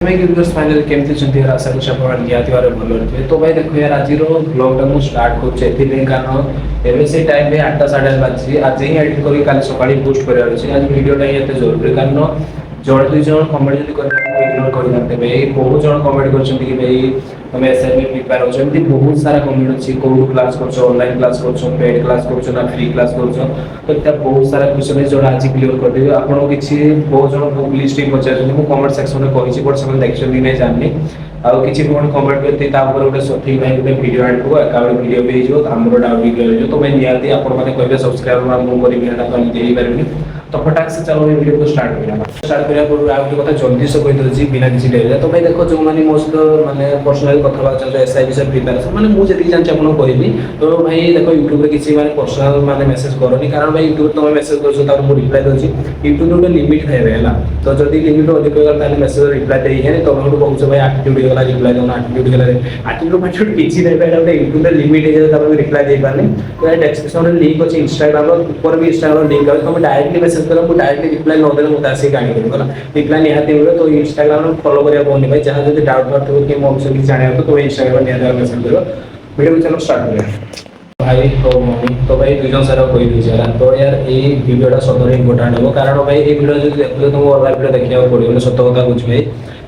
मैं universe final केमती चंदी आशा को सफल नियाती वाले भलो रहे तो भाई देखो यार आज रो ब्लॉग टा मु स्टार्ट कर चेती नहीं कारण एबे से टाइम पे 8टा 8:30 बाजी आज ही एडिट करी काल सकाळी पोस्ट करियार अछि आज वीडियो टा एते जरूरी कारण जोड़ दुई जण कमेंट जदी करबा इग्नोर करि नते भाई बहुत जण कमेंट करछन्ती कि भाई તમે એસાઇનમેન્ટ પ્રિપેર हो એમથી ବହୁତ સારા કમેન્ટ ଅଛି କୋଉ ક્લાસ કરছো ઓનલાઈન ક્લાસ કરছো પેડ ક્લાસ કરছো ના ફ્રી ક્લાસ કરছো તો ત્યાં ବହୁତ સારા ક્વેશ્ચન જોડા ଆଜି କ୍લિୟର କରିଦେବି ଆପଣଙ୍କୁ କିଛି ବହୁତ ଜଣ ବୁକ୍ ଲିଷ୍ଟ ପଚାରୁଛନ୍ତି ମୁଁ କମେଣ୍ଟ ସେକ୍ସନରେ କହିଛି ବଟ୍ ସେମାନେ ଦେଖିଛନ୍ତି ନାହିଁ ଜାଣିନି ଆଉ କିଛି ବି କମେଣ୍ଟ କରିతే ତା ଉପରେ ଗୋଟେ ସଠିକ ଭାଇ ଗୋଟେ ଭିଡିଓ ଆଡ୍ ହବ ଏକା ଗୋଟେ ଭିଡିଓ ବି ହେଇଯିବ ଆମର ଡାଉଟ୍ ବି କ୍ଲିୟର ହେଇଯିବ ତ ଭାଇ ନିହାତି ଆପଣମାନେ କହିବେ ସବସ୍କ୍ରାଇବ ମୁଁ କରିବି ଏଟା ତ ଏମିତି ହେଇପାରିବନି तो फटाक से चलो ये वीडियो को स्टार्ट करिया पूर्व आउ कथा जल्दी से कहि दउची बिना किसी डेरी तो भाई देखो जो माने मोस्ट माने पर्सनल कथा बात चल एसआई विषय प्रिपरेशन माने मु जति जानछि आपन कहबी तो भाई देखो YouTube रे किसी माने पर्सनल माने मेसेज करनी कारण भाई YouTube तुम मेसेज करछो तार मु रिप्लाई दउची YouTube रे लिमिट है रेला तो जदी लिमिट अधिक होगा ताले मेसेज रिप्लाई देई है तो हम कहू भाई एटीट्यूड गला रिप्लाई दोना एटीट्यूड गला एटीट्यूड मैटर किछि नै भाई एटा YouTube रे लिमिट है जे तार रिप्लाई देई पानी तो डिस्क्रिप्शन रे लिंक अछि Instagram ऊपर भी Instagram लिंक है तुम डायरेक्टली मेसेज करो मु डायरेक्टली रिप्लाई न देले मु तासी गाणी करी होला रिप्लाई निहाती मिले तो Instagram रे फॉलो करिया कोनी भाई जहां जदी डाउट बात हो कि मो से कि जाने तो Instagram रे निहाती मेसेज करो वीडियो को चलो स्टार्ट करिया भाई तो मम्मी तो भाई दुई जन सारा कोई भी जरा तो यार ए वीडियोटा सदरे इंपोर्टेंट हो कारण भाई ए वीडियो जदी देखले तुम ऑनलाइन वीडियो देखिया पड़ियो सत्य कथा कुछ भाई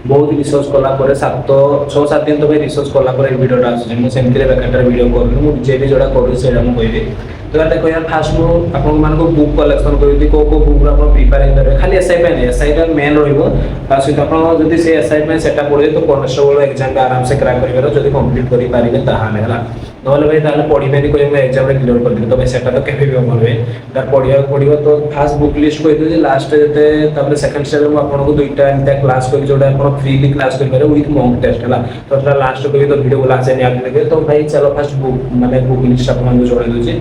बहुत रिसर्च कला पर 6-7 दिन तो भाई रिसर्च कला पर वीडियोटा आछे मु सेमति रे बेकार वीडियो करनु मु जे भी जोडा करू सेडा मु कहबे तो देखो यार फास्ट मु आपन मान को बुक कलेक्शन करबी को बुक आपन प्रिपेयर करबे खाली एसआई पे नहीं एसआई टा मेन रहइबो तास आपन जदी से एसआई पे सेटअप पड़े तो कॉन्स्टेबल एग्जाम आराम से क्रैक करिवे जदी कंप्लीट करि पारिबे ताहाले हला नहले भाई ताले पढिबेनी कोइ हम एग्जाम रे क्लियर कर दे तो भाई सेटा तो केबे भी होबे तार पढिया पढिबो तो फास्ट बुक लिस्ट कोइ दे लास्ट जते तापर सेकंड स्टेज में आपन को दुईटा एंता क्लास कोइ जोडा आपन फ्रीली क्लास कर पारे विथ मॉक टेस्ट हला तो तार लास्ट को भी तो वीडियो वाला से नहीं आके तो भाई चलो फास्ट बुक माने बुक लिस्ट आपन को जोडा दोची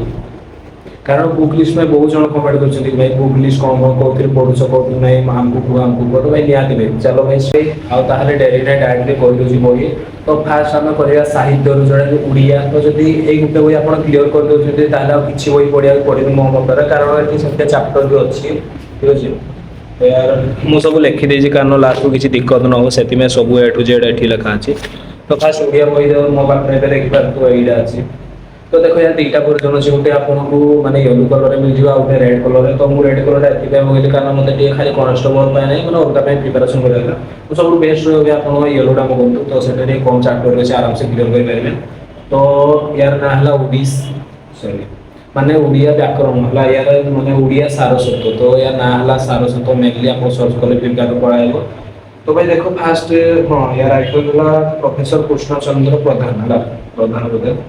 कारण बुक लिस्ट में बहुत जन कमेंट करछथि भाई बुक लिस्ट कोन कोथि पढुछ कोथि नै हमको तो भाई नियाति भाई चलो भाई से आ ताहले डेली ने डायरेक्टली कहि दोची बही तो फास्ट हम करिया साहित्य रो जोडा उड़िया तो जदी ए गुटे बही आपण क्लियर कर दोछथि ताहले किछि बही पढिया पढिन मो मतर कारण एठी संख्या चैप्टर भी अछि ठीक अछि तो यार मु सब लिखि देछि कारण लास्ट को किछि दिक्कत न हो सेति में सब ए टू जेड एठी लिखा अछि तो फास्ट उड़िया बही मो पाखरे देखि पार तो एइडा अछि तो देखो यार तीटा वर्जन अछि गोटे आपन को माने येलो कलर रे मिल जिवा गोटे रेड कलर रे तो मु रेड कलर एति पे मोइले कारण मते टे खाली कॉन्स्टेबल पाए नै माने ओरका पे प्रिपरेशन करला तो सब बेस्ट होबे आपन येलो टा मगंतु तो सेटे रे कम चैप्टर रे आराम से क्लियर कर पारिबे तो यार ना हला उडीस सॉरी माने उड़िया व्याकरण हला यार माने उड़िया सारस्वत तो यार ना हला सारस्वत मेनली आपन सर्च करले फ्लिपकार्ट पढाइबो तो भाई देखो फास्ट हां यार आइटल हला प्रोफेसर कृष्ण चंद्र प्रधान हला प्रधान बोले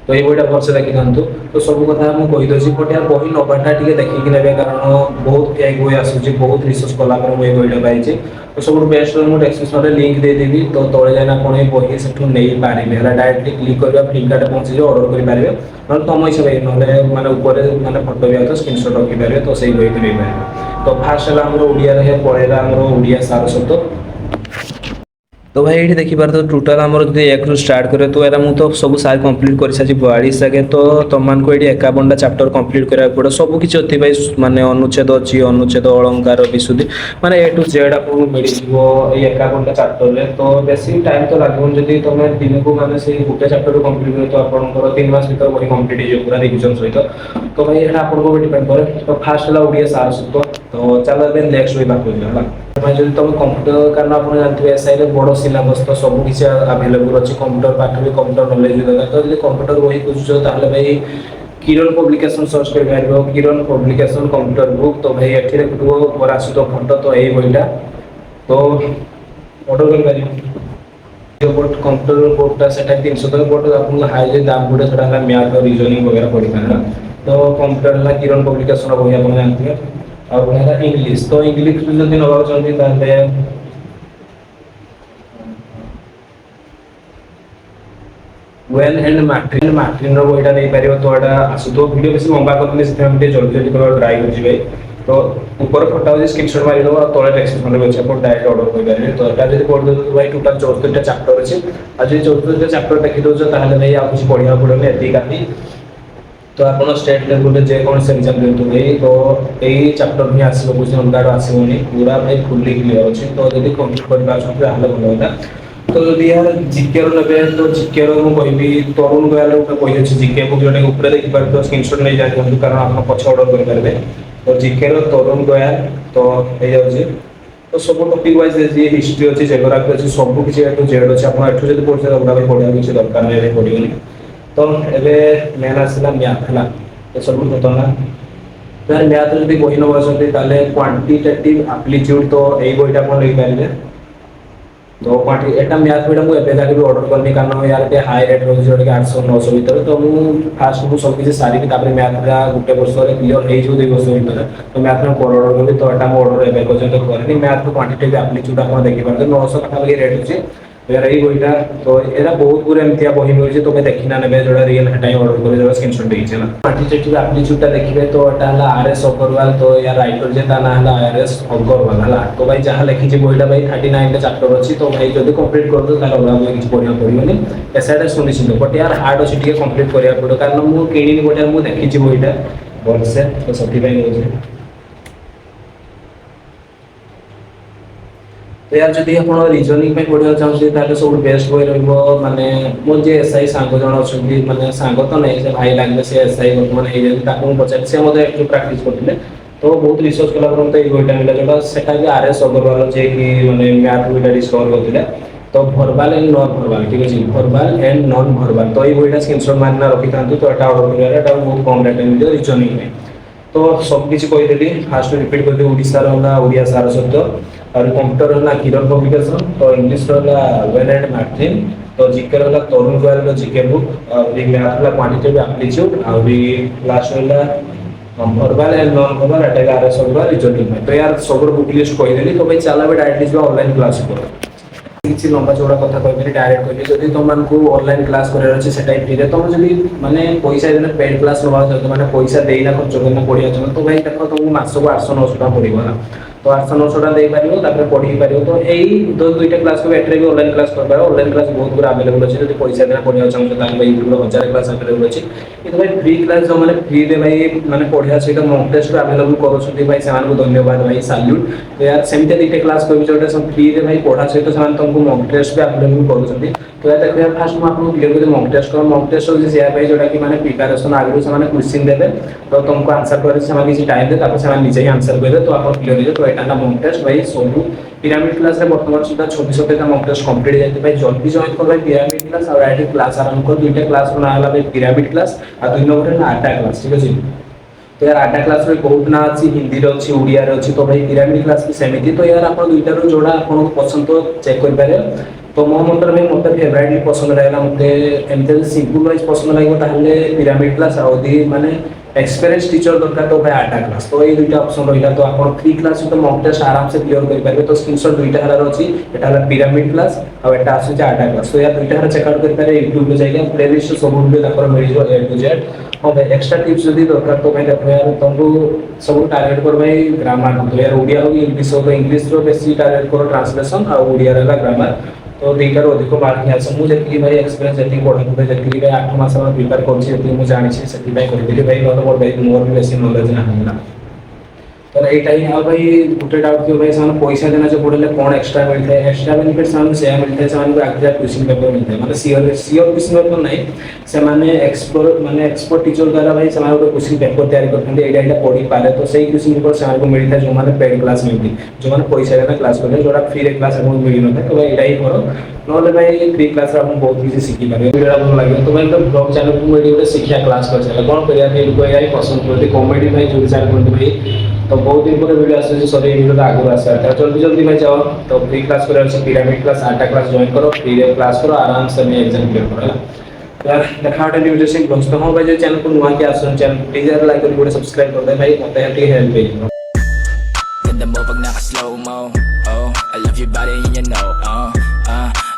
तो ये बड़ा वर्ष देखि जानतु तो सब कथा हम कहि दोछि पटिया बही नबाटा टिके देखि कि नेबे कारण बहुत फेक होय आसुछि बहुत रिसर्च कला पर होय बहिडा पाइछि तो सब बेस्ट मु डिस्क्रिप्शन रे लिंक दे देबी तो तळे जाना कोन ए बही सेठु नै पारिबे हला डायरेक्टली क्लिक करबा फ्लिपकार्ट पहुंची जो ऑर्डर करि पारिबे न तम हिसाब ए नले माने ऊपर माने फोटो भी आतो स्क्रीनशॉट रखि पारिबे तो सही बही नै पारिबे तो फास्ट हला हमरो उड़िया रे पळेला हमरो उड़िया सारस्वत तो भाई ये देखि पार तो टोटल हमर जदी एक रु स्टार्ट करे तो एरा मु तो सब सार कंप्लीट कर साची 42 सके तो तमान को एडी 51 टा चैप्टर कंप्लीट करा पड़ो सब किछ अति भाई माने अनुच्छेद अछि अनुच्छेद अलंकार विशुद्धि माने ए टू जेड आपन मिल जिवो ए 51 टा चैप्टर रे तो बेसी टाइम तो लागबो जदी तमे दिन को माने से गुटे चैप्टर कंप्लीट करे तो आपन को 3 मास भीतर वही कंप्लीट हो पूरा रिवीजन सहित तो भाई एटा आपन को डिपेंड करे तो फास्ट ला ओडिया सारस्वत तो चलो बे नेक्स्ट वे बात होला मैं जदी तुम कंप्यूटर कारण आपन जानथिबे एसआई रे बडो सिलेबस तो सब किछ अवेलेबल अछि कंप्यूटर पाठ भी कंप्यूटर नॉलेज भी दरकार तो जदी कंप्यूटर वही कुछ ताहले भाई किरण पब्लिकेशन सर्च कर पारिबो किरण पब्लिकेशन कंप्यूटर बुक तो भाई एठी देखो मोर आसुतो फोटो तो एई बहिटा तो ऑर्डर कर पारिबो जो बोर्ड कंप्यूटर बोर्ड सेटा 300 तक बोर्ड आपन हाईली दाम गुडे थोड़ा मैथ और रीजनिंग वगैरह पढ़ी पाना तो कंप्यूटर ला किरण पब्लिकेशन रो बही आपन जानथिबे और बनेगा इंग्लिश तो इंग्लिश जदी नबा चंदी ताले वेल एंड मार्टिन रो एटा नै पारियो तो एटा आसु तो वीडियो बेसी लंबा करने से हम जल्दी जल्दी कर ट्राई कर जिवे तो ऊपर फोटो हो स्क्रीनशॉट मारि दो और तळे टेक्स्ट में अछि अपन डायरेक्ट ऑर्डर कर पारे तो एटा जदी पढ दो तो भाई टोटल 74 टा चैप्टर अछि आ जे 74 टा चैप्टर देखि दो जो ताहले नै आ कुछ पढिया पड़ले एति काफी तो आप स्टेट लेवल जे कौन से एग्जाम दिंतु भाई तो यही चैप्टर ही आसो कुछ अलग आड़ आसोनी पूरा भाई फुल्ली क्लियर अच्छे तो जब कंप्लीट कर भल होता तो जब यार जिके ने तो जिके मुझे तरुण गोयल गोटे बही अच्छे जिके बुक जो ऊपर देखिए स्क्रीनशॉट नहीं जाते कारण आप पछ अर्डर करेंगे तो जिके तरुण गोयल तो हो जाए तो सब टॉपिक वाइज जी हिस्ट्री अच्छी जियोग्राफी अच्छी सब किसी ए टू जेड अच्छे आप एठू जब पढ़ते तो पढ़ा किसी दरकार नहीं पड़ोनी तो एबे मेन आसला मैथ है तो सब खतरनाक तो यार मैथ जब बही न बसती क्वांटिटेटिव एप्लीट्यूड तो यही बहीटा आप पारे तो क्वांटी एटा मैथ बहीटा मुझे जाके भी ऑर्डर करनी कारण यार के हाई रेट रोज जो 800 900 भीतर तो मुझे फास्ट मुझे सब किसी सारी मैथ गोटे वर्ष क्लीयर हो 2 वर्ष भीतर तो मैथ में ऑर्डर करी तो यहाँ ऑर्डर एवं पर्यटन करें मैथ क्वांटिटेटिव एप्लीट्यूड आप देखिए 900 पाखापाखि रेट अच्छे यार यही बहीटा तो यहाँ बहुत गुरे एमती बही मिलूँ तो मैं देखी ना ने जो रियल है ऑर्डर कर स्क्रीनशॉट देखिए क्वांटिटेटिव एप्लीट्यूड देखिए तो यहाँ आरएस अग्रवाल तो यार राइटर जे ना है आरएस अग्रवाल है तो भाई जहाँ लिखी बहीटा भाई 39 चैप्टर अच्छी तो भाई जब कंप्लीट कर दो अलग किसी पढ़ा पड़ोनी एसआईटा सुनिश्चित बट यार हार्ड अच्छी टी कंप्लीट करा पड़ो कारण मुझे किणी बटा मुझे देखी बहीटा भलसे तो से तो यार जब आप रिजनिंग पढ़ा चाहते सब बेस्ट बही रही मोर जे एसआई सांग जन अच्छा मानते सांग तो नहीं से भाई लगे से एसआई बर्तमान पचार से मतलब प्राक्ट करते तो बहुत रिसर्च कला मत ये बहीटा मिला जोटा से आरएस अग्रवाल जे कि मैंने मैथ बहीटा डिस्कवर करते तो भर्बाल एंड नॉन भर्बाल ठीक अच्छे भर्बाल एंड नॉन भर्बाल तो ये बहीटा स्क्रीनशॉट मारना रखी था तो यहाँ ऑर्डर कर बहुत कम रेट मिले रिजनिंग में तो सबकि कहीदेली फास्ट रिपीट कर ओडार है ओडिया सारस्वत और कंप्यूटर है किरण पब्लिकेशन तो इंग्लीश वेल एंड मैथ्रीन तो जिके है तरुण गोयल जिके बुक और मैथ है क्वांटिटेटिव एप्लीट्यूड और लास्ट है भर्बाल and non भर्बाल Etah RS reasoning में तो यार सब बुक लिस्ट कहीदेली तो भाई चलो डायरेक्टली ऑनलाइन क्लास कर किसी लंबा चौड़ा कथा कह डायरेक्ट कह जब तुमको ऑनलाइन क्लास करार अच्छे से फ्री तुम जब मैंने पैसा देना पेड क्लास नवा मैंने पैसा देना खर्च करना पढ़ा चाहिए तो भाई देख तुमको मासक 800 900 टाँग पड़ेगा तो 800 900 टाँग दे पार पढ़ी पार तो यही दुईटा क्लास को बैठे भी ऑनलाइन क्लास कर ऑनलाइन क्लास बहुत गुरा अवेलेबल अच्छे जब पैसा देना पढ़ा चाहिए यूट्यूब 1000 क्लास अवेलेबल अच्छे कि भाई फ्री क्लास जो मैंने फ्री में भाई मैंने पढ़ा सहित मक टेस्ट अवेलेबल कर भाई से धन्यवाद भाई साल्यूट तो यार सेमती दुईटा क्लास करी जो फ्री में भाई पढ़ा सहित तुमको मक टेस्ट भी अवेलेबल कर तो यार देखिए फास्ट मुझे आपको क्लियर कर मक टेस्ट होगी से भाई जोटा कि मैंने प्रिपेरेसन आगे से क्वेश्चन देते तो तुमको आंसर कर किसी टाइम दे से निजे ही आंसर करेंगे तो आप क्लियर हो तो यहाँ मक टेस्ट भाई सब पिरामिड क्लास बर्तमान सुधा 26 मक टेस्ट कंप्लीट जाते भाई जल्दी जॉइन कर भाई पिरामिड क्लास और आई क्लास आरंभ कर दुईटा क्लास ना है भाई पिरामिड क्लास और 2 नंबर है आटा क्लास ठीक अच्छे तो यार आटा क्लास में बहुत ना अच्छी हिंदी अच्छी ओडिया अच्छी तो भाई पिरामिड क्लास भी सेमती तो यार आप दुईटार जोड़ा आपको पसंद तो चेक करेंगे तो मो मत भाई मत फेवरेटली पसंद रहा मतलब एमती सिंपल वाइज पसंद लगे पिरामिड क्लास आदि माने एक्सपीरियंस टीचर दरकार तो भाई आटा क्लास तो ये दुईटा ऑप्शन रहा तो आप फ्री क्लास तो मक टेस्ट आराम से क्लियर करेंगे तो स्क्रीनशॉट दुईटा हर अच्छी यहाँ पिरामिड क्लास और यहाँ आसूँ आटा क्लास तो यार दुईटा हर चेकआउट करेंगे यूट्यूब जाइए प्ले लिस्ट सब वीडियो मिल ए टू जेड हाँ भाई एक्स्ट्रा टिप्स जब दरकार तो भाई देखो यार तुमको सब टारगेट कर भाई ग्रामर तो यार ओडिया हो इंग्लिश हो तो इंग्लिश बेसी टारगेट करो ट्रांसलेशन और ओडिया रहा ग्रामर तो दुईटार अधिक मार्क आस मुझे भाई एक्सपीरियंस जी पढ़ा जी भाई 8 मास प्रिपेयर कर जानी से भाई ना मोर भी बेसी नॉलेज ना तो यहाँ ही भाई गोटे डाउट कि भाई से पैसा देना जो पढ़े कौन एक्सट्रा मिलता है एक्सट्रा बेनिफिट से मिलता है से क्वेश्चन पेपर मिलता है मतलब सियोर क्वेश्चन पेपर ना से एक्सपर्ट टीचर द्वारा भाई से क्वेश्चन पेपर तैयारी करते हैं पढ़ी पारे तो सही क्वेश्चन पेपर से मिलता है जो मैंने पेड क्लास मिलती जो मैंने पैसा देना क्लास करते जो फ्री क्लास मिल ना तो भाई यहाँ ही करो ना भाई फ्री क्लास बहुत किसी शिखी पारे वीडियो भल लगे तो भाई ब्लॉग चैनल को मुझे शिक्षा क्लास कर कौन कर पसंद करते कॉमेडी भाई जो विचार करते भाई तो बहुत दिन पर वीडियो आसे सॉरी वीडियो तो आगे आसा था जल्दी जल्दी भाई जाओ तो फ्री क्लास कर पिरामिड क्लास आटा क्लास जॉइन करो फ्री क्लास करो आराम से मैं एग्जाम क्लियर करो यार देखा गोटे वीडियो से दोस्तों हाँ भाई जो चैनल को नुआ के आसन चैनल प्लीज यार लाइक कर सब्सक्राइब कर दे भाई मत help help Ganda mo pag naka-slow mo, oh I love your body and you know,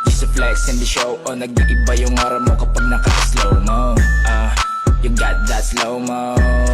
just a flex in the show, oh nag-iiba yung aura mo kapag naka-slow mo, you got that slow mo